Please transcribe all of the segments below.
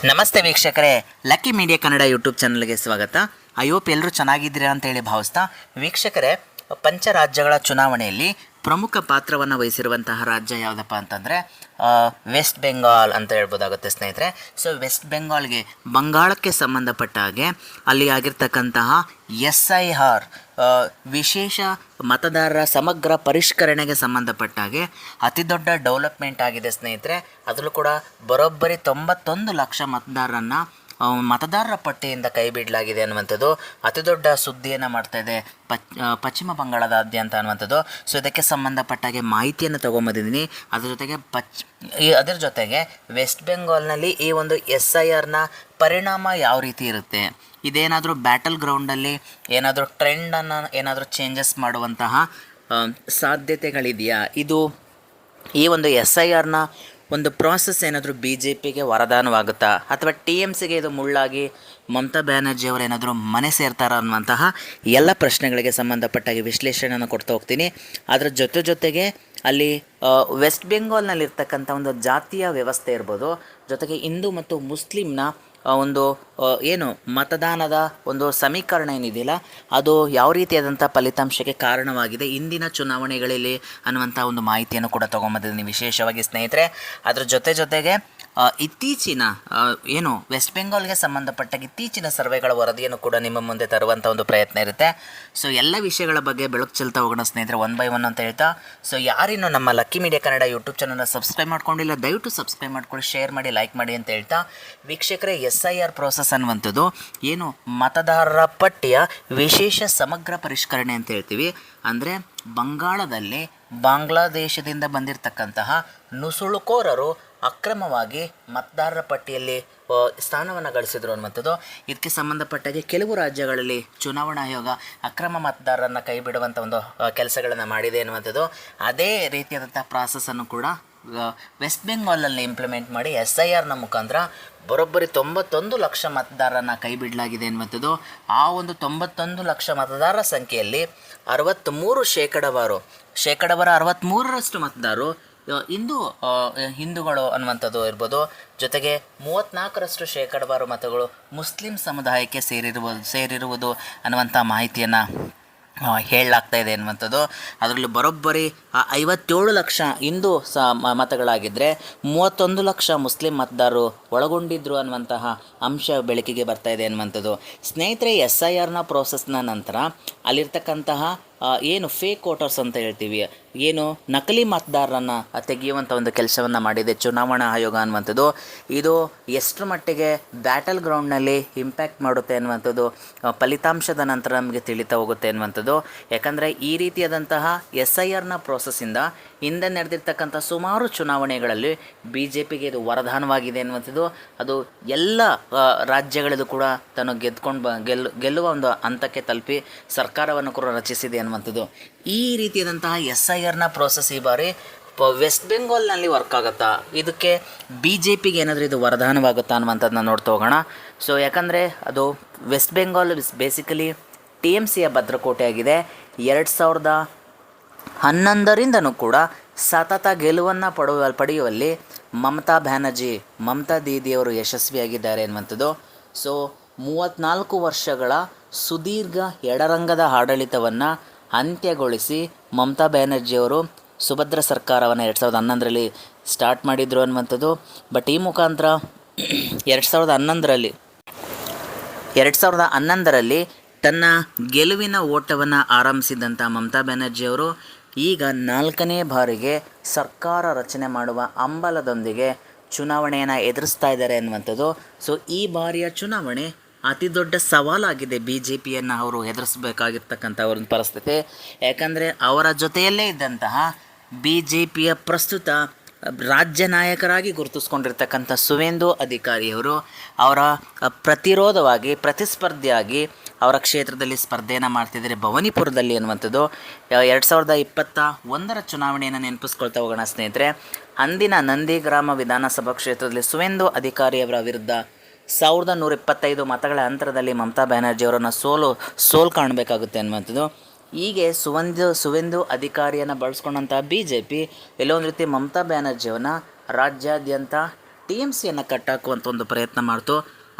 ನಮಸ್ತೆ ವೀಕ್ಷಕರೇ, lucky media Kannada YouTube ಚಾನಲ್ಗೆ ಸ್ವಾಗತ. ಐ ಹೋಪ್ ಎಲ್ಲರೂ ಚೆನ್ನಾಗಿದ್ದೀರಾ ಅಂತೇಳಿ ಭಾವಿಸ್ತಾ, ವೀಕ್ಷಕರೇ, ಪಂಚರಾಜ್ಯಗಳ ಚುನಾವಣೆಯಲ್ಲಿ ಪ್ರಮುಖ ಪಾತ್ರವನ್ನು ವಹಿಸಿರುವಂತಹ ರಾಜ್ಯ ಯಾವುದಪ್ಪ ಅಂತಂದರೆ ವೆಸ್ಟ್ ಬೆಂಗಾಲ್ ಅಂತ ಹೇಳ್ಬೋದಾಗುತ್ತೆ ಸ್ನೇಹಿತರೆ. ಸೊ ವೆಸ್ಟ್ ಬೆಂಗಾಲ್ಗೆ, ಬಂಗಾಳಕ್ಕೆ ಸಂಬಂಧಪಟ್ಟ ಹಾಗೆ ಅಲ್ಲಿ ಆಗಿರ್ತಕ್ಕಂತಹ SIR ವಿಶೇಷ ಮತದಾರರ ಸಮಗ್ರ ಪರಿಷ್ಕರಣೆಗೆ ಸಂಬಂಧಪಟ್ಟ ಹಾಗೆ ಅತಿ ದೊಡ್ಡ ಡೆವಲಪ್ಮೆಂಟ್ ಆಗಿದೆ ಸ್ನೇಹಿತರೆ. ಅದರಲ್ಲೂ ಕೂಡ ಬರೋಬ್ಬರಿ 91 ಲಕ್ಷ ಮತದಾರರ ಪಟ್ಟಿಯಿಂದ ಕೈ ಬಿಡಲಾಗಿದೆ ಅನ್ನುವಂಥದ್ದು ಅತಿ ದೊಡ್ಡ ಸುದ್ದಿಯನ್ನು ಮಾಡ್ತಾ ಇದೆ ಪಶ್ಚಿಮ ಬಂಗಾಳದಾದ್ಯಂತ ಅನ್ನುವಂಥದ್ದು. ಸೊ ಇದಕ್ಕೆ ಸಂಬಂಧಪಟ್ಟಾಗೆ ಮಾಹಿತಿಯನ್ನು ತೊಗೊಂಬಂದಿದ್ದೀನಿ. ಅದರ ಜೊತೆಗೆ ವೆಸ್ಟ್ ಬೆಂಗಾಲ್ನಲ್ಲಿ ಈ ಒಂದು SIRನ ಪರಿಣಾಮ ಯಾವ ರೀತಿ ಇರುತ್ತೆ, ಇದೇನಾದರೂ ಬ್ಯಾಟಲ್ ಗ್ರೌಂಡಲ್ಲಿ ಏನಾದರೂ ಟ್ರೆಂಡನ್ನು ಏನಾದರೂ ಚೇಂಜಸ್ ಮಾಡುವಂತಹ ಸಾಧ್ಯತೆಗಳಿದೆಯಾ, ಈ ಒಂದು SIRನ ಒಂದು ಪ್ರಾಸೆಸ್ ಏನಾದರೂ BJPಗೆ ವರದಾನವಾಗುತ್ತಾ, ಅಥವಾ TMCಗೆ ಇದು ಮುಳ್ಳಾಗಿ ಮಮತಾ ಬ್ಯಾನರ್ಜಿ ಅವರು ಏನಾದರೂ ಮನೆ ಸೇರ್ತಾರ ಅನ್ನುವಂತಹ ಎಲ್ಲ ಪ್ರಶ್ನೆಗಳಿಗೆ ಸಂಬಂಧಪಟ್ಟಾಗಿ ವಿಶ್ಲೇಷಣೆಯನ್ನು ಕೊಡ್ತಾ ಹೋಗ್ತೀನಿ. ಅದರ ಜೊತೆಗೆ ಅಲ್ಲಿ ವೆಸ್ಟ್ ಬೆಂಗಾಲ್ನಲ್ಲಿರ್ತಕ್ಕಂಥ ಒಂದು ಜಾತಿಯ ವ್ಯವಸ್ಥೆ ಇರ್ಬೋದು, ಜೊತೆಗೆ ಹಿಂದೂ ಮತ್ತು ಮುಸ್ಲಿಮ್ನ ಒಂದು ಏನು ಮತದಾನದ ಒಂದು ಸಮೀಕರಣ ಏನಿದೆಯಲ್ಲ, ಅದು ಯಾವ ರೀತಿಯಾದಂಥ ಫಲಿತಾಂಶಕ್ಕೆ ಕಾರಣವಾಗಿದೆ ಇಂದಿನ ಚುನಾವಣೆಗಳಲ್ಲಿ ಅನ್ನುವಂಥ ಒಂದು ಮಾಹಿತಿಯನ್ನು ಕೂಡ ತೊಗೊಂಬಂದಿದ್ದೀನಿ ವಿಶೇಷವಾಗಿ ಸ್ನೇಹಿತರೆ. ಅದರ ಜೊತೆಗೆ ಇತ್ತೀಚಿನ ಏನು ವೆಸ್ಟ್ ಬೆಂಗಾಲ್ಗೆ ಸಂಬಂಧಪಟ್ಟಾಗ ಇತ್ತೀಚಿನ ಸರ್ವೆಗಳ ವರದಿಯನ್ನು ಕೂಡ ನಿಮ್ಮ ಮುಂದೆ ತರುವಂಥ ಒಂದು ಪ್ರಯತ್ನ ಇರುತ್ತೆ. ಸೊ ಎಲ್ಲ ವಿಷಯಗಳ ಬಗ್ಗೆ ಬೆಳಕು ಚೆಲ್ತಾ ಹೋಗೋಣ ಸ್ನೇಹಿತರೆ, 1 by 1 ಅಂತ ಹೇಳ್ತಾ. ಸೊ ಯಾರಿನ್ನೂ ನಮ್ಮ ಲಕ್ಕಿ ಮೀಡಿಯಾ ಕನ್ನಡ ಯೂಟ್ಯೂಬ್ ಚಾನಲ್ನ ಸಬ್ಸ್ಕ್ರೈಬ್ ಮಾಡ್ಕೊಂಡಿಲ್ಲ, ದಯವಿಟ್ಟು ಸಬ್ಸ್ಕ್ರೈಬ್ ಮಾಡ್ಕೊಳ್ಳಿ, ಶೇರ್ ಮಾಡಿ, ಲೈಕ್ ಮಾಡಿ ಅಂತ ಹೇಳ್ತಾ. ವೀಕ್ಷಕರೇ, SIR ಪ್ರೋಸೆಸ್ ಅನ್ನುವಂಥದ್ದು ಏನು ಮತದಾರರ ಪಟ್ಟಿಯ ವಿಶೇಷ ಸಮಗ್ರ ಪರಿಷ್ಕರಣೆ ಅಂತ ಹೇಳ್ತೀವಿ. ಅಂದರೆ ಬಂಗಾಳದಲ್ಲಿ ಬಾಂಗ್ಲಾದೇಶದಿಂದ ಬಂದಿರತಕ್ಕಂತಹ ನುಸುಳುಕೋರರು ಅಕ್ರಮವಾಗಿ ಮತದಾರರ ಪಟ್ಟಿಯಲ್ಲಿ ಸ್ಥಾನವನ್ನು ಗಳಿಸಿದರು ಅನ್ನುವಂಥದ್ದು. ಇದಕ್ಕೆ ಸಂಬಂಧಪಟ್ಟಾಗೆ ಕೆಲವು ರಾಜ್ಯಗಳಲ್ಲಿ ಚುನಾವಣಾ ಆಯೋಗ ಅಕ್ರಮ ಮತದಾರರನ್ನು ಕೈ ಬಿಡುವಂಥ ಒಂದು ಕೆಲಸಗಳನ್ನು ಮಾಡಿದೆ ಅನ್ನುವಂಥದ್ದು. ಅದೇ ರೀತಿಯಾದಂಥ ಪ್ರಾಸೆಸ್ಸನ್ನು ಕೂಡ ವೆಸ್ಟ್ ಬೆಂಗಾಲಲ್ಲಿ ಇಂಪ್ಲಿಮೆಂಟ್ ಮಾಡಿ SIRನ ಮುಖಾಂತರ ಬರೋಬ್ಬರಿ 91 ಲಕ್ಷ ಮತದಾರರನ್ನು ಕೈ ಬಿಡಲಾಗಿದೆ ಅನ್ನುವಂಥದ್ದು. ಆ ಒಂದು 91 ಲಕ್ಷ ಮತದಾರರ ಸಂಖ್ಯೆಯಲ್ಲಿ 63% 63% ಮತದಾರರು ಹಿಂದೂಗಳು ಅನ್ನುವಂಥದ್ದು ಇರ್ಬೋದು, ಜೊತೆಗೆ 34% ಮತಗಳು ಮುಸ್ಲಿಂ ಸಮುದಾಯಕ್ಕೆ ಸೇರಿರುವುದು ಅನ್ನುವಂಥ ಮಾಹಿತಿಯನ್ನು ಹೇಳಲಾಗ್ತಾ ಇದೆ ಅನ್ನುವಂಥದ್ದು. ಅದರಲ್ಲಿ ಬರೋಬ್ಬರಿ 57 ಲಕ್ಷ ಹಿಂದೂ ಮತಗಳಾಗಿದ್ದರೆ 31 ಲಕ್ಷ ಮುಸ್ಲಿಂ ಮತದಾರರು ಒಳಗೊಂಡಿದ್ದರು ಅನ್ನುವಂತಹ ಅಂಶ ಬೆಳಕಿಗೆ ಬರ್ತಾ ಇದೆ ಅನ್ನುವಂಥದ್ದು. ಸ್ನೇಹಿತರೆ, SIRನ ಪ್ರೋಸೆಸ್ನ ನಂತರ ಅಲ್ಲಿರ್ತಕ್ಕಂತಹ ಏನು ಫೇಕ್ ವೋಟರ್ಸ್ ಅಂತ ಹೇಳ್ತೀವಿ, ಏನು ನಕಲಿ ಮತದಾರರನ್ನು ತೆಗೆಯುವಂಥ ಒಂದು ಕೆಲಸವನ್ನು ಮಾಡಿದೆ ಚುನಾವಣಾ ಆಯೋಗ ಅನ್ನುವಂಥದ್ದು. ಇದು ಎಷ್ಟರ ಮಟ್ಟಿಗೆ ಬ್ಯಾಟಲ್ ಗ್ರೌಂಡ್ನಲ್ಲಿ ಇಂಪ್ಯಾಕ್ಟ್ ಮಾಡುತ್ತೆ ಅನ್ನುವಂಥದ್ದು ಫಲಿತಾಂಶದ ನಂತರ ನಮಗೆ ತಿಳಿತಾ ಹೋಗುತ್ತೆ ಅನ್ನುವಂಥದ್ದು. ಯಾಕಂದರೆ ಈ ರೀತಿಯಾದಂತಹ SIRನ ಪ್ರೋಸೆಸ್ಸಿಂದ ಹಿಂದೆ ನಡೆದಿರ್ತಕ್ಕಂಥ ಸುಮಾರು ಚುನಾವಣೆಗಳಲ್ಲಿ BJPಗೆ ಇದು ವರದಾನವಾಗಿದೆ ಅನ್ನುವಂಥದ್ದು. ಅದು ಎಲ್ಲ ರಾಜ್ಯಗಳಲ್ಲೂ ಕೂಡ ತಾನು ಗೆಲ್ಲುವ ಒಂದು ಹಂತಕ್ಕೆ ತಲುಪಿ ಸರ್ಕಾರವನ್ನು ಕೂಡ ರಚಿಸಿದೆ ಅನ್ನುವಂಥದ್ದು. ಈ ರೀತಿಯಾದಂತಹ SIRನ ಪ್ರೋಸೆಸ್ ಈ ಬಾರಿ ವೆಸ್ಟ್ ಬೆಂಗಾಲ್ನಲ್ಲಿ ವರ್ಕ್ ಆಗುತ್ತಾ, ಇದಕ್ಕೆ BJPಗೆ ಏನಾದರೂ ಇದು ವರದಾನವಾಗುತ್ತಾ ಅನ್ನುವಂಥದ್ದನ್ನ ನೋಡ್ತಾ ಹೋಗೋಣ. ಸೊ ಯಾಕಂದರೆ ಅದು ವೆಸ್ಟ್ ಬೆಂಗಾಲ್ ಬೇಸಿಕಲಿ TMCಯ ಭದ್ರಕೋಟೆ ಆಗಿದೆ. 2011ರಿಂದನೂ ಕೂಡ ಸತತ ಗೆಲುವನ್ನು ಪಡೆಯುವಲ್ಲಿ ಮಮತಾ ದೀದಿಯವರು ಯಶಸ್ವಿಯಾಗಿದ್ದಾರೆ ಅನ್ನುವಂಥದ್ದು. ಸೊ 34 ವರ್ಷಗಳ ಸುದೀರ್ಘ ಎಡರಂಗದ ಆಡಳಿತವನ್ನು ಅಂತ್ಯಗೊಳಿಸಿ ಮಮತಾ ಬ್ಯಾನರ್ಜಿಯವರು ಸುಭದ್ರ ಸರ್ಕಾರವನ್ನು 2011ರಲ್ಲಿ ಸ್ಟಾರ್ಟ್ ಮಾಡಿದರು ಅನ್ನುವಂಥದ್ದು. ಬಟ್ ಈ ಮುಖಾಂತರ 2011ರಲ್ಲಿ ತನ್ನ ಗೆಲುವಿನ ಓಟವನ್ನು ಆರಂಭಿಸಿದಂಥ ಮಮತಾ ಬ್ಯಾನರ್ಜಿಯವರು ಈಗ 4ನೇ ಬಾರಿಗೆ ಸರ್ಕಾರ ರಚನೆ ಮಾಡುವ ಹಂಬಲದೊಂದಿಗೆ ಚುನಾವಣೆಯನ್ನು ಎದುರಿಸ್ತಾ ಇದ್ದಾರೆ ಅನ್ನುವಂಥದ್ದು. ಸೊ ಈ ಬಾರಿಯ ಚುನಾವಣೆ ಅತಿ ದೊಡ್ಡ ಸವಾಲಾಗಿದೆ BJPಯನ್ನು ಅವರು ಎದುರಿಸಬೇಕಾಗಿರ್ತಕ್ಕಂಥ ಒಂದು ಪರಿಸ್ಥಿತಿ. ಯಾಕಂದರೆ ಅವರ ಜೊತೆಯಲ್ಲೇ ಇದ್ದಂತಹ BJPಯ ಪ್ರಸ್ತುತ ರಾಜ್ಯ ನಾಯಕರಾಗಿ ಗುರುತಿಸ್ಕೊಂಡಿರ್ತಕ್ಕಂಥ ಸುವೇಂದು ಅಧಿಕಾರಿಯವರು ಅವರ ಪ್ರತಿಸ್ಪರ್ಧಿಯಾಗಿ ಅವರ ಕ್ಷೇತ್ರದಲ್ಲಿ ಸ್ಪರ್ಧೆಯನ್ನು ಮಾಡ್ತಿದ್ದಾರೆ ಭವಾನಿಪುರದಲ್ಲಿ ಅನ್ನುವಂಥದ್ದು. 2021ರ ಚುನಾವಣೆಯನ್ನು ನೆನಪಿಸ್ಕೊಳ್ತಾ ಹೋಗೋಣ ಸ್ನೇಹಿತರೆ. ಅಂದಿನ ನಂದಿಗ್ರಾಮ ವಿಧಾನಸಭಾ ಕ್ಷೇತ್ರದಲ್ಲಿ ಸುವೇಂದು ಅಧಿಕಾರಿಯವರ ವಿರುದ್ಧ 1125 ಮತಗಳ ಅಂತರದಲ್ಲಿ ಮಮತಾ ಬ್ಯಾನರ್ಜಿಯವರನ್ನು ಸೋಲು ಕಾಣಬೇಕಾಗುತ್ತೆ ಅನ್ನುವಂಥದ್ದು. ಹೀಗೆ ಸುವೇಂದು ಅಧಿಕಾರಿಯನ್ನು ಬಳಸ್ಕೊಂಡಂಥ BJP ಎಲ್ಲೊಂದು ರೀತಿ ಮಮತಾ ಬ್ಯಾನರ್ಜಿಯವನ್ನ ರಾಜ್ಯಾದ್ಯಂತ ಟಿ ಎಮ್ ಸಿಯನ್ನು ಕಟ್ಟಾಕುವಂಥ ಒಂದು ಪ್ರಯತ್ನ ಮಾಡ್ತು.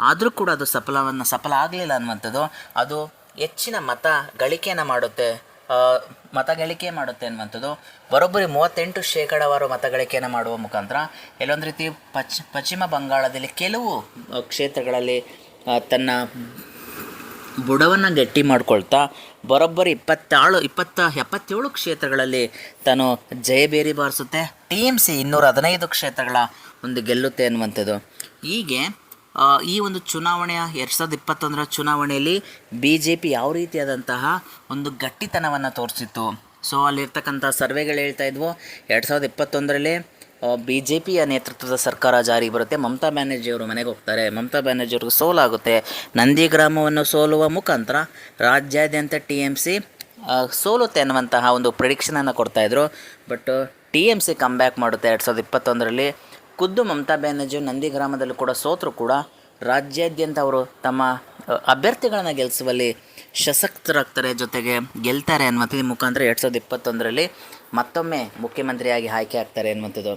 ಆದರೂ ಕೂಡ ಅದು ಸಫಲ ಆಗಲಿಲ್ಲ ಅನ್ನುವಂಥದ್ದು. ಅದು ಹೆಚ್ಚಿನ ಮತ ಗಳಿಕೆಯನ್ನು ಮಾಡುತ್ತೆ ಅನ್ನುವಂಥದ್ದು. ಬರೋಬ್ಬರಿ 38% ಮತ ಗಳಿಕೆಯನ್ನು ಮಾಡುವ ಮುಖಾಂತರ ಎಲ್ಲೊಂದು ರೀತಿ ಪಶ್ಚಿಮ ಬಂಗಾಳದಲ್ಲಿ ಕೆಲವು ಕ್ಷೇತ್ರಗಳಲ್ಲಿ ತನ್ನ ಬುಡವನ್ನು ಗಟ್ಟಿ ಮಾಡ್ಕೊಳ್ತಾ ಬರೋಬ್ಬರಿ 77 ಕ್ಷೇತ್ರಗಳಲ್ಲಿ ತಾನು ಜಯಬೇರಿ ಬಾರಿಸುತ್ತೆ. ಟಿ ಎಮ್ ಸಿ 215 ಕ್ಷೇತ್ರಗಳ ಒಂದು ಗೆಲ್ಲುತ್ತೆ ಅನ್ನುವಂಥದ್ದು. ಹೀಗೆ ಈ ಒಂದು ಚುನಾವಣೆಯ 2021 ಚುನಾವಣೆಯಲ್ಲಿ ಬಿ ಜೆ ಪಿ ಯಾವ ರೀತಿಯಾದಂತಹ ಒಂದು ಗಟ್ಟಿತನವನ್ನು ತೋರಿಸಿತ್ತು. ಸೊ ಅಲ್ಲಿರ್ತಕ್ಕಂಥ ಸರ್ವೆಗಳು ಹೇಳ್ತಾ ಇದ್ವು 2021ರಲ್ಲಿ ಬಿ ಜೆ ಪಿಯ ನೇತೃತ್ವದ ಸರ್ಕಾರ ಜಾರಿಗೆ ಬರುತ್ತೆ, ಮಮತಾ ಬ್ಯಾನರ್ಜಿಯವರು ಮನೆಗೆ ಹೋಗ್ತಾರೆ, ಮಮತಾ ಬ್ಯಾನರ್ಜಿಯವ್ರಿಗೆ ಸೋಲಾಗುತ್ತೆ, ನಂದಿಗ್ರಾಮವನ್ನು ಸೋಲುವ ಮುಖಾಂತರ ರಾಜ್ಯಾದ್ಯಂತ ಟಿ ಎಮ್ ಸಿ ಸೋಲುತ್ತೆ ಅನ್ನುವಂತಹ ಒಂದು ಪ್ರಿಡಿಕ್ಷನನ್ನು ಕೊಡ್ತಾಯಿದ್ರು. But T M C comeback ಮಾಡುತ್ತೆ 2021ರಲ್ಲಿ. ಖುದ್ದು ಮಮತಾ ಬ್ಯಾನರ್ಜಿ ನಂದಿಗ್ರಾಮದಲ್ಲೂ ಕೂಡ ಸೋತರು ಕೂಡ ರಾಜ್ಯಾದ್ಯಂತ ಅವರು ತಮ್ಮ ಅಭ್ಯರ್ಥಿಗಳನ್ನು ಗೆಲ್ಲಿಸುವಲ್ಲಿ ಸಶಕ್ತರಾಗ್ತಾರೆ, ಜೊತೆಗೆ ಗೆಲ್ತಾರೆ ಅನ್ನುವಂಥದ್ದು ಮುಖಾಂತರ 2021ರಲ್ಲಿ ಮತ್ತೊಮ್ಮೆ ಮುಖ್ಯಮಂತ್ರಿಯಾಗಿ ಆಯ್ಕೆ ಆಗ್ತಾರೆ ಅನ್ನುವಂಥದ್ದು.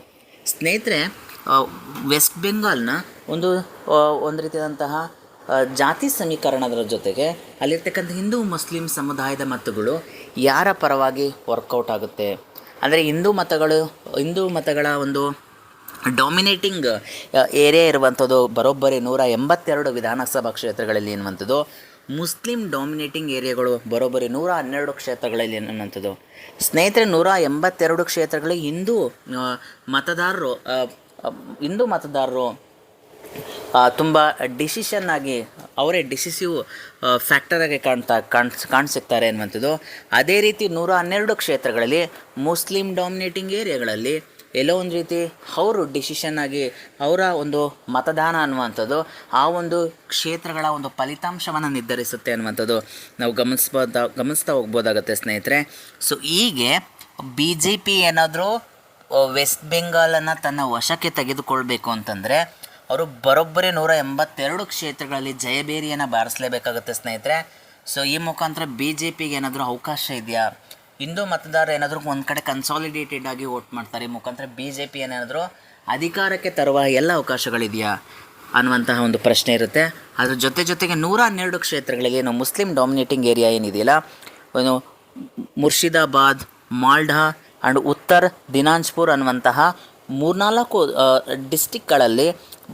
ಸ್ನೇಹಿತರೆ, ವೆಸ್ಟ್ ಬೆಂಗಾಲ್ನ ಒಂದು ರೀತಿಯಾದಂತಹ ಜಾತಿ ಸಮೀಕರಣದ ಜೊತೆಗೆ ಅಲ್ಲಿರ್ತಕ್ಕಂಥ ಹಿಂದೂ ಮುಸ್ಲಿಂ ಸಮುದಾಯದ ಮತಗಳು ಯಾರ ಪರವಾಗಿ ವರ್ಕೌಟ್ ಆಗುತ್ತೆ ಅಂದರೆ ಹಿಂದೂ ಮತಗಳ ಒಂದು ಡಾಮಿನೇಟಿಂಗ್ ಏರಿಯಾ ಇರುವಂಥದ್ದು ಬರೋಬ್ಬರಿ 182 ವಿಧಾನಸಭಾ ಕ್ಷೇತ್ರಗಳಲ್ಲಿ ಎನ್ನುವಂಥದ್ದು. ಮುಸ್ಲಿಂ ಡಾಮಿನೇಟಿಂಗ್ ಏರಿಯಾಗಳು ಬರೋಬ್ಬರಿ 112 ಕ್ಷೇತ್ರಗಳಲ್ಲಿ ಅನ್ನುವಂಥದ್ದು. ಸ್ನೇಹಿತರೆ, 182 ಕ್ಷೇತ್ರಗಳಲ್ಲಿ ಹಿಂದೂ ಮತದಾರರು ತುಂಬ ಡಿಸಿಷನ್ ಆಗಿ ಅವರೇ ಡಿಸಿಸಿವ್ ಫ್ಯಾಕ್ಟರಾಗಿ ಕಾಣಿಸಿಕ್ತಾರೆ ಅನ್ನುವಂಥದ್ದು. ಅದೇ ರೀತಿ 112 ಕ್ಷೇತ್ರಗಳಲ್ಲಿ ಮುಸ್ಲಿಂ ಡಾಮಿನೇಟಿಂಗ್ ಏರಿಯಾಗಳಲ್ಲಿ ಎಲ್ಲೋ ಒಂದು ರೀತಿ ಅವರು ಡಿಸಿಷನ್ ಆಗಿ ಅವರ ಒಂದು ಮತದಾನ ಅನ್ನುವಂಥದ್ದು ಆ ಒಂದು ಕ್ಷೇತ್ರಗಳ ಒಂದು ಫಲಿತಾಂಶವನ್ನು ನಿರ್ಧರಿಸುತ್ತೆ ಅನ್ನುವಂಥದ್ದು ನಾವು ಗಮನಿಸ್ತಾ ಹೋಗ್ಬೋದಾಗತ್ತೆ ಸ್ನೇಹಿತರೆ. ಸೊ ಹೀಗೆ ಬಿ ಜೆ ಪಿ ಏನಾದರೂ ವೆಸ್ಟ್ ಬೆಂಗಾಲನ್ನು ತನ್ನ ವಶಕ್ಕೆ ತೆಗೆದುಕೊಳ್ಬೇಕು ಅಂತಂದರೆ ಅವರು ಬರೋಬ್ಬರಿ 182 ಕ್ಷೇತ್ರಗಳಲ್ಲಿ ಜಯಬೇರಿಯನ್ನು ಬಾರಿಸಲೇಬೇಕಾಗುತ್ತೆ ಸ್ನೇಹಿತರೆ. ಸೊ ಈ ಮುಖಾಂತರ ಬಿ ಜೆ ಪಿಗೆ ಏನಾದರೂ ಅವಕಾಶ ಇದೆಯಾ, ಹಿಂದೂ ಮತದಾರರು ಏನಾದರೂ ಒಂದು ಕಡೆ ಕನ್ಸಾಲಿಡೇಟೆಡ್ ಆಗಿ ವೋಟ್ ಮಾಡ್ತಾರೆ, ಈ ಮುಖಾಂತರ ಬಿ ಜೆ ಪಿ ಏನಾದರೂ ಅಧಿಕಾರಕ್ಕೆ ತರುವ ಎಲ್ಲ ಅವಕಾಶಗಳಿದೆಯಾ ಅನ್ನುವಂತಹ ಒಂದು ಪ್ರಶ್ನೆ ಇರುತ್ತೆ. ಅದ್ರ ಜೊತೆಗೆ 112 ಕ್ಷೇತ್ರಗಳಲ್ಲಿ ಏನು ಮುಸ್ಲಿಂ ಡಾಮಿನೇಟಿಂಗ್ ಏರಿಯಾ ಏನಿದೆಯಲ್ಲ, ಏನು ಮುರ್ಷಿದಾಬಾದ್, ಮಾಲ್ಡಾ ಆ್ಯಂಡ್ ಉತ್ತರ್ ದಿನಾಜ್ಪುರ್ ಅನ್ನುವಂತಹ 3-4 ಡಿಸ್ಟಿಕ್ಗಳಲ್ಲಿ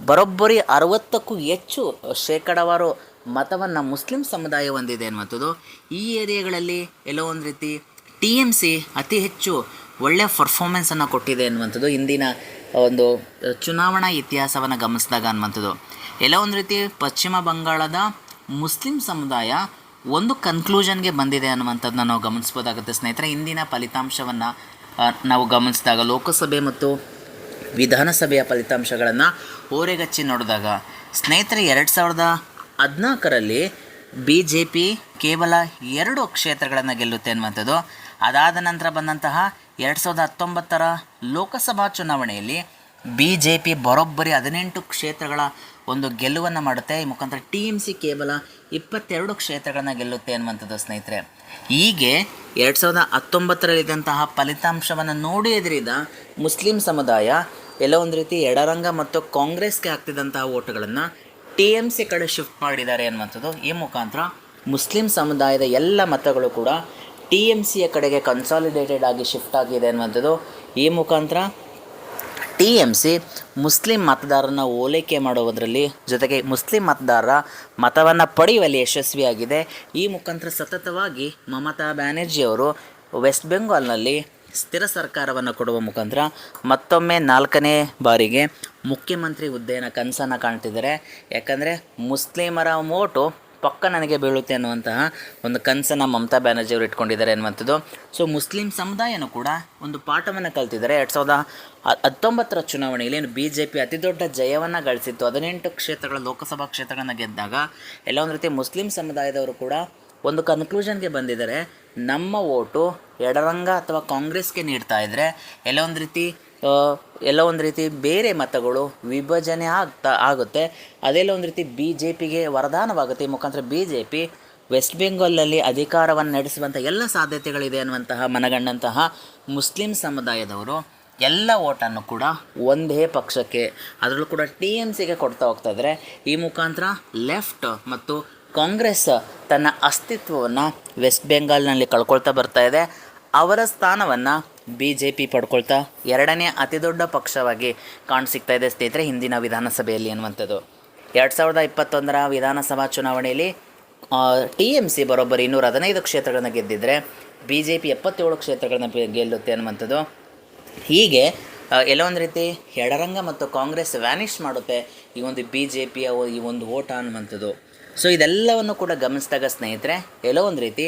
ಬರೋಬ್ಬರಿ 60ಕ್ಕೂ ಹೆಚ್ಚು ಶೇಕಡಾವಾರು ಮತವನ್ನು ಮುಸ್ಲಿಂ ಸಮುದಾಯ ಹೊಂದಿದೆ ಅನ್ನುವಂಥದ್ದು. ಈ ಏರಿಯಾಗಳಲ್ಲಿ ಎಲ್ಲೋ ಒಂದು ರೀತಿ ಟಿ ಎಮ್ ಸಿ ಅತಿ ಹೆಚ್ಚು ಒಳ್ಳೆಯ ಪರ್ಫಾರ್ಮೆನ್ಸನ್ನು ಕೊಟ್ಟಿದೆ ಅನ್ನುವಂಥದ್ದು ಹಿಂದಿನ ಒಂದು ಚುನಾವಣಾ ಇತಿಹಾಸವನ್ನು ಗಮನಿಸಿದಾಗ ಅನ್ನುವಂಥದ್ದು. ಎಲ್ಲೋ ಒಂದು ರೀತಿ ಪಶ್ಚಿಮ ಬಂಗಾಳದ ಮುಸ್ಲಿಂ ಸಮುದಾಯ ಒಂದು ಕನ್ಕ್ಲೂಷನ್ಗೆ ಬಂದಿದೆ ಅನ್ನುವಂಥದ್ದನ್ನ ನಾವು ಗಮನಿಸ್ಬೋದಾಗುತ್ತೆ ಸ್ನೇಹಿತರೆ. ಹಿಂದಿನ ಫಲಿತಾಂಶವನ್ನು ನಾವು ಗಮನಿಸಿದಾಗ ಲೋಕಸಭೆ ಮತ್ತು ವಿಧಾನಸಭೆಯ ಫಲಿತಾಂಶಗಳನ್ನು ಓರೆಗಚ್ಚಿ ನೋಡಿದಾಗ ಸ್ನೇಹಿತರೆ 2014ರಲ್ಲಿ ಬಿ ಜೆ ಪಿ ಕೇವಲ 2 ಕ್ಷೇತ್ರಗಳನ್ನು ಗೆಲ್ಲುತ್ತೆ ಅನ್ನುವಂಥದ್ದು. ಅದಾದ ನಂತರ ಬಂದಂತಹ 2019ರ ಲೋಕಸಭಾ ಚುನಾವಣೆಯಲ್ಲಿ ಬಿ ಜೆ ಪಿ ಬರೋಬ್ಬರಿ 18 ಕ್ಷೇತ್ರಗಳ ಒಂದು ಗೆಲುವನ್ನು ಮಾಡುತ್ತೆ. ಈ ಮುಖಾಂತರ ಟಿ ಎಮ್ ಸಿ ಕೇವಲ 22 ಕ್ಷೇತ್ರಗಳನ್ನು ಗೆಲ್ಲುತ್ತೆ ಅನ್ನುವಂಥದ್ದು ಸ್ನೇಹಿತರೆ. ಹೀಗೆ 2019ರಲ್ಲಿದ್ದಂತಹ ಫಲಿತಾಂಶವನ್ನು ನೋಡಿ ಎದುರಿದ ಮುಸ್ಲಿಂ ಸಮುದಾಯ ಎಲ್ಲೋ ಒಂದು ರೀತಿ ಎಡರಂಗ ಮತ್ತು ಕಾಂಗ್ರೆಸ್ಗೆ ಆಗ್ತಿದ್ದಂತಹ ಓಟುಗಳನ್ನು ಟಿ ಎಮ್ ಸಿ ಕಡೆ ಶಿಫ್ಟ್ ಮಾಡಿದ್ದಾರೆ ಅನ್ನುವಂಥದ್ದು. ಈ ಮುಖಾಂತರ ಮುಸ್ಲಿಂ ಸಮುದಾಯದ ಎಲ್ಲ ಮತಗಳು ಕೂಡ ಟಿ ಎಮ್ ಸಿಯ ಕಡೆಗೆ ಕನ್ಸಾಲಿಡೇಟೆಡ್ ಆಗಿ ಶಿಫ್ಟ್ ಆಗಿದೆ ಅನ್ನುವಂಥದ್ದು. ಈ ಮುಖಾಂತರ ಟಿ ಎಮ್ ಸಿ ಮುಸ್ಲಿಂ ಮತದಾರರನ್ನು ಓಲೈಕೆ ಮಾಡುವುದರಲ್ಲಿ ಜೊತೆಗೆ ಮುಸ್ಲಿಂ ಮತದಾರರ ಮತವನ್ನು ಪಡೆಯುವಲ್ಲಿ ಯಶಸ್ವಿಯಾಗಿದೆ. ಈ ಮುಖಾಂತರ ಸತತವಾಗಿ ಮಮತಾ ಬ್ಯಾನರ್ಜಿಯವರು ವೆಸ್ಟ್ ಬೆಂಗಾಲ್ನಲ್ಲಿ ಸ್ಥಿರ ಸರ್ಕಾರವನ್ನು ಕೊಡುವ ಮುಖಾಂತರ ಮತ್ತೊಮ್ಮೆ 4ನೇ ಬಾರಿಗೆ ಮುಖ್ಯಮಂತ್ರಿ ಹುದ್ದೆಯನ್ನು ಕನಸನ್ನು ಕಾಣ್ತಿದ್ದಾರೆ. ಯಾಕಂದರೆ ಮುಸ್ಲಿಮರ ಓಟು ಪಕ್ಕ ನನಗೆ ಬೀಳುತ್ತೆ ಅನ್ನುವಂತಹ ಒಂದು ಕನಸನ್ನು ಮಮತಾ ಬ್ಯಾನರ್ಜಿಯವರು ಇಟ್ಕೊಂಡಿದ್ದಾರೆ ಅನ್ನುವಂಥದ್ದು. ಸೊ ಮುಸ್ಲಿಂ ಸಮುದಾಯನೂ ಕೂಡ ಒಂದು ಪಾಠವನ್ನು ಕಲ್ತಿದ್ದಾರೆ. 2019ರ ಚುನಾವಣೆಯಲ್ಲಿ ಏನು ಬಿ ಜೆ ಪಿ ಅತಿ ದೊಡ್ಡ ಜಯವನ್ನು ಗಳಿಸಿತ್ತು, 18 ಕ್ಷೇತ್ರಗಳ ಲೋಕಸಭಾ ಕ್ಷೇತ್ರಗಳನ್ನು ಗೆದ್ದಾಗ ಎಲ್ಲ ಒಂದು ರೀತಿ ಮುಸ್ಲಿಂ ಸಮುದಾಯದವರು ಕೂಡ ಒಂದು ಕನ್ಕ್ಲೂಷನ್ಗೆ ಬಂದಿದ್ದಾರೆ. ನಮ್ಮ ಓಟು ಎಡರಂಗ ಅಥವಾ ಕಾಂಗ್ರೆಸ್ಗೆ ನೀಡ್ತಾ ಇದ್ದರೆ ಎಲ್ಲ ಒಂದು ರೀತಿ ಬೇರೆ ಮತಗಳು ವಿಭಜನೆ ಆಗುತ್ತೆ, ಅದೆಲ್ಲ ಒಂದು ರೀತಿ ಬಿ ಜೆ ಪಿಗೆ ವರದಾನವಾಗುತ್ತೆ. ಈ ಮುಖಾಂತರ ಬಿ ಜೆ ಪಿ ವೆಸ್ಟ್ ಬೆಂಗಾಲ್ನಲ್ಲಿ ಅಧಿಕಾರವನ್ನು ನಡೆಸುವಂಥ ಎಲ್ಲ ಸಾಧ್ಯತೆಗಳಿದೆ ಅನ್ನುವಂತಹ ಮನಗಂಡಂತಹ ಮುಸ್ಲಿಂ ಸಮುದಾಯದವರು ಎಲ್ಲ ಓಟನ್ನು ಕೂಡ ಒಂದೇ ಪಕ್ಷಕ್ಕೆ, ಅದರಲ್ಲೂ ಕೂಡ ಟಿ ಎಮ್ ಸಿಗೆ ಕೊಡ್ತಾ ಹೋಗ್ತಾ ಇದ್ದಾರೆ. ಈ ಮುಖಾಂತರ ಲೆಫ್ಟ್ ಮತ್ತು ಕಾಂಗ್ರೆಸ್ ತನ್ನ ಅಸ್ತಿತ್ವವನ್ನು ವೆಸ್ಟ್ ಬೆಂಗಾಲ್ನಲ್ಲಿ ಕಳ್ಕೊಳ್ತಾ ಬರ್ತಾ ಇದೆ. ಅವರ ಸ್ಥಾನವನ್ನು ಬಿ ಜೆ ಪಿ ಪಡ್ಕೊಳ್ತಾ ಎರಡನೇ ಅತಿ ದೊಡ್ಡ ಪಕ್ಷವಾಗಿ ಕಾಣಸಿಗ್ತಾ ಇದೆ ಸ್ನೇಹಿತರೆ ಹಿಂದಿನ ವಿಧಾನಸಭೆಯಲ್ಲಿ ಅನ್ನುವಂಥದ್ದು. 2021 ವಿಧಾನಸಭಾ ಚುನಾವಣೆಯಲ್ಲಿ ಟಿ ಎಮ್ ಸಿ ಬರೋಬ್ಬರಿ 215 ಕ್ಷೇತ್ರಗಳನ್ನು ಗೆದ್ದಿದ್ದರೆ ಬಿ ಜೆ ಪಿ 77 ಕ್ಷೇತ್ರಗಳನ್ನು ಗೆಲ್ಲುತ್ತೆ ಅನ್ನುವಂಥದ್ದು. ಹೀಗೆ ಎಲ್ಲೋ ಒಂದು ರೀತಿ ಎಡರಂಗ ಮತ್ತು ಕಾಂಗ್ರೆಸ್ ವ್ಯಾನಿಷ್ ಮಾಡುತ್ತೆ ಈ ಒಂದು ಬಿ ಜೆ ಪಿಯ ಈ ಒಂದು ಓಟ ಅನ್ನುವಂಥದ್ದು. ಸೊ ಇದೆಲ್ಲವನ್ನು ಕೂಡ ಗಮನಿಸಿದಾಗ ಸ್ನೇಹಿತರೆ ಎಲ್ಲೋ ಒಂದು ರೀತಿ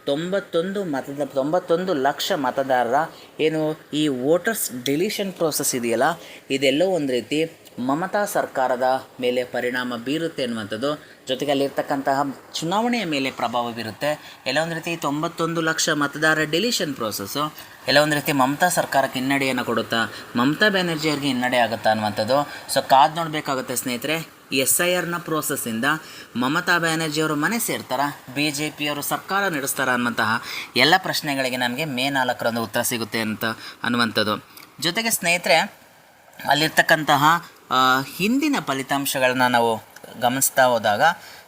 91 ಲಕ್ಷ ಮತದಾರರ ಏನು ಈ ವೋಟರ್ಸ್ ಡಿಲೀಷನ್ ಪ್ರೋಸೆಸ್ ಇದೆಯಲ್ಲ, ಇದೆಲ್ಲೋ ಒಂದು ರೀತಿ ಮಮತಾ ಸರ್ಕಾರದ ಮೇಲೆ ಪರಿಣಾಮ ಬೀರುತ್ತೆ ಅನ್ನುವಂಥದ್ದು. ಜೊತೆಗೆ ಅಲ್ಲಿರ್ತಕ್ಕಂತಹ ಚುನಾವಣೆಯ ಮೇಲೆ ಪ್ರಭಾವ ಬೀರುತ್ತೆ. ಎಲ್ಲ ಒಂದು ರೀತಿ 91 ಲಕ್ಷ ಮತದಾರರ ಡಿಲೀಷನ್ ಪ್ರೋಸೆಸ್ಸು ಎಲ್ಲ ಒಂದು ರೀತಿ ಮಮತಾ ಸರ್ಕಾರಕ್ಕೆ ಹಿನ್ನಡೆಯನ್ನು ಕೊಡುತ್ತಾ, ಮಮತಾ ಬ್ಯಾನರ್ಜಿ ಅವ್ರಿಗೆ ಹಿನ್ನಡೆ ಆಗುತ್ತಾ ಅನ್ನುವಂಥದ್ದು. ಸೊ ಕಾದು ನೋಡಬೇಕಾಗುತ್ತೆ ಸ್ನೇಹಿತರೆ. SIRನ ಪ್ರೋಸೆಸ್ಸಿಂದ ಮಮತಾ ಬ್ಯಾನರ್ಜಿಯವರು ಮನೆ ಸೇರ್ತಾರ, ಬಿ ಜೆ ಪಿಯವರು ಸರ್ಕಾರ ನಡೆಸ್ತಾರ ಅನ್ನುವಂತಹ ಎಲ್ಲ ಪ್ರಶ್ನೆಗಳಿಗೆ ನಮಗೆ ಮೇ 4ರಂದು ಉತ್ತರ ಸಿಗುತ್ತೆ ಅನ್ನುವಂಥದ್ದು. ಜೊತೆಗೆ ಸ್ನೇಹಿತರೆ ಅಲ್ಲಿರ್ತಕ್ಕಂತಹ ಹಿಂದಿನ ಫಲಿತಾಂಶಗಳನ್ನ ನಾವು ಗಮನಿಸ್ತಾ ಹೋದಾಗ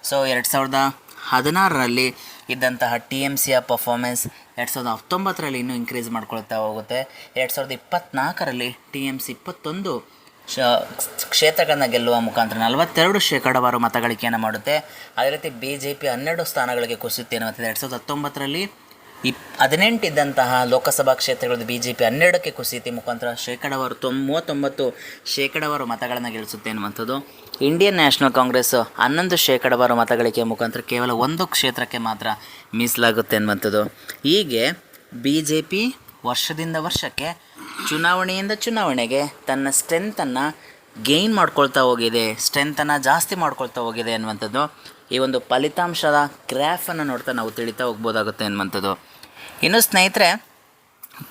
ಸೊ 2016ರಲ್ಲಿ ಇದ್ದಂತಹ ಟಿ ಎಮ್ ಸಿಯ ಪರ್ಫಾರ್ಮೆನ್ಸ್ 2019ರಲ್ಲಿ ಇನ್ನೂ ಇನ್ಕ್ರೀಸ್ ಮಾಡ್ಕೊಳ್ತಾ ಹೋಗುತ್ತೆ. 2024ರಲ್ಲಿ ಟಿ ಎಮ್ ಸಿ 21 ಕ್ಷೇತ್ರಗಳನ್ನು ಗೆಲ್ಲುವ ಮುಖಾಂತರ 42% ಮತಗಳಿಕೆಯನ್ನು ಮಾಡುತ್ತೆ. ಅದೇ ರೀತಿ ಬಿ ಜೆ ಪಿ 12 ಸ್ಥಾನಗಳಿಗೆ ಕುಸಿಯುತ್ತೆ ಅನ್ನುವಂಥದ್ದು. 2019ರಲ್ಲಿ 18 ಇದ್ದಂತಹ ಲೋಕಸಭಾ ಕ್ಷೇತ್ರಗಳದ್ದು ಬಿ ಜೆ ಪಿ 12ಕ್ಕೆ ಕುಸಿಯುತ್ತೆ ಮುಖಾಂತರ 39% ಮತಗಳನ್ನು ಗೆಲ್ಲಿಸುತ್ತೆ ಅನ್ನುವಂಥದ್ದು. ಇಂಡಿಯನ್ ನ್ಯಾಷನಲ್ ಕಾಂಗ್ರೆಸ್ 11% ಮತಗಳಿಕೆಯ ಮುಖಾಂತರ ಕೇವಲ 1 ಕ್ಷೇತ್ರಕ್ಕೆ ಮಾತ್ರ ಮೀಸಲಾಗುತ್ತೆ ಅನ್ನುವಂಥದ್ದು. ಹೀಗೆ ಬಿ ಜೆ ಪಿ ವರ್ಷದಿಂದ ವರ್ಷಕ್ಕೆ ಚುನಾವಣೆಯಿಂದ ಚುನಾವಣೆಗೆ ತನ್ನ ಸ್ಟ್ರೆಂತನ್ನು ಗೇನ್ ಮಾಡ್ಕೊಳ್ತಾ ಹೋಗಿದೆ, ಸ್ಟ್ರೆಂತನ್ನು ಜಾಸ್ತಿ ಮಾಡ್ಕೊಳ್ತಾ ಹೋಗಿದೆ ಅನ್ನುವಂಥದ್ದು ಈ ಒಂದು ಫಲಿತಾಂಶದ ಗ್ರಾಫನ್ನು ನೋಡ್ತಾ ನಾವು ತಿಳಿತಾ ಹೋಗ್ಬೋದಾಗುತ್ತೆ ಅನ್ನುವಂಥದ್ದು. ಇನ್ನು ಸ್ನೇಹಿತರೆ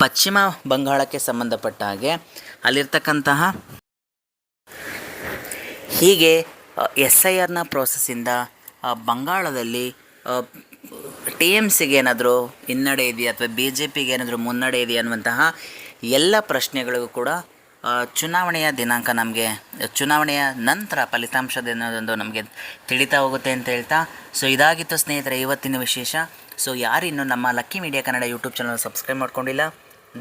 ಪಶ್ಚಿಮ ಬಂಗಾಳಕ್ಕೆ ಸಂಬಂಧಪಟ್ಟ ಹಾಗೆ ಅಲ್ಲಿರ್ತಕ್ಕಂತಹ ಹೀಗೆ SIRನ ಪ್ರೋಸೆಸ್ಸಿಂದ ಬಂಗಾಳದಲ್ಲಿ ಟಿ ಎಮ್ ಸಿಗೆ ಏನಾದರೂ ಹಿನ್ನಡೆ ಇದೆಯಾ ಅಥವಾ ಬಿ ಜೆ ಪಿಗೆ ಏನಾದರೂ ಮುನ್ನಡೆ ಇದೆಯಾ ಅನ್ನುವಂತಹ ಎಲ್ಲ ಪ್ರಶ್ನೆಗಳಿಗೂ ಕೂಡ ಚುನಾವಣೆಯ ದಿನಾಂಕ ಚುನಾವಣೆಯ ನಂತರ ಫಲಿತಾಂಶದೇನೋದೊಂದು ನಮಗೆ ತಿಳಿತಾ ಹೋಗುತ್ತೆ ಅಂತ ಹೇಳ್ತಾ ಸೊ ಇದಾಗಿತ್ತು ಸ್ನೇಹಿತರೆ ಇವತ್ತಿನ ವಿಶೇಷ. ಸೊ ಯಾರಿನ್ನೂ ನಮ್ಮ lucky media Kannada YouTube channel subscribe ಮಾಡ್ಕೊಂಡಿಲ್ಲ,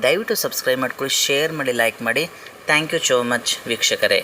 ದಯವಿಟ್ಟು ಸಬ್ಸ್ಕ್ರೈಬ್ ಮಾಡ್ಕೊಳ್ಳಿ, ಶೇರ್ ಮಾಡಿ, ಲೈಕ್ ಮಾಡಿ. ಥ್ಯಾಂಕ್ ಯು ಸೋ ಮಚ್ ವೀಕ್ಷಕರೇ.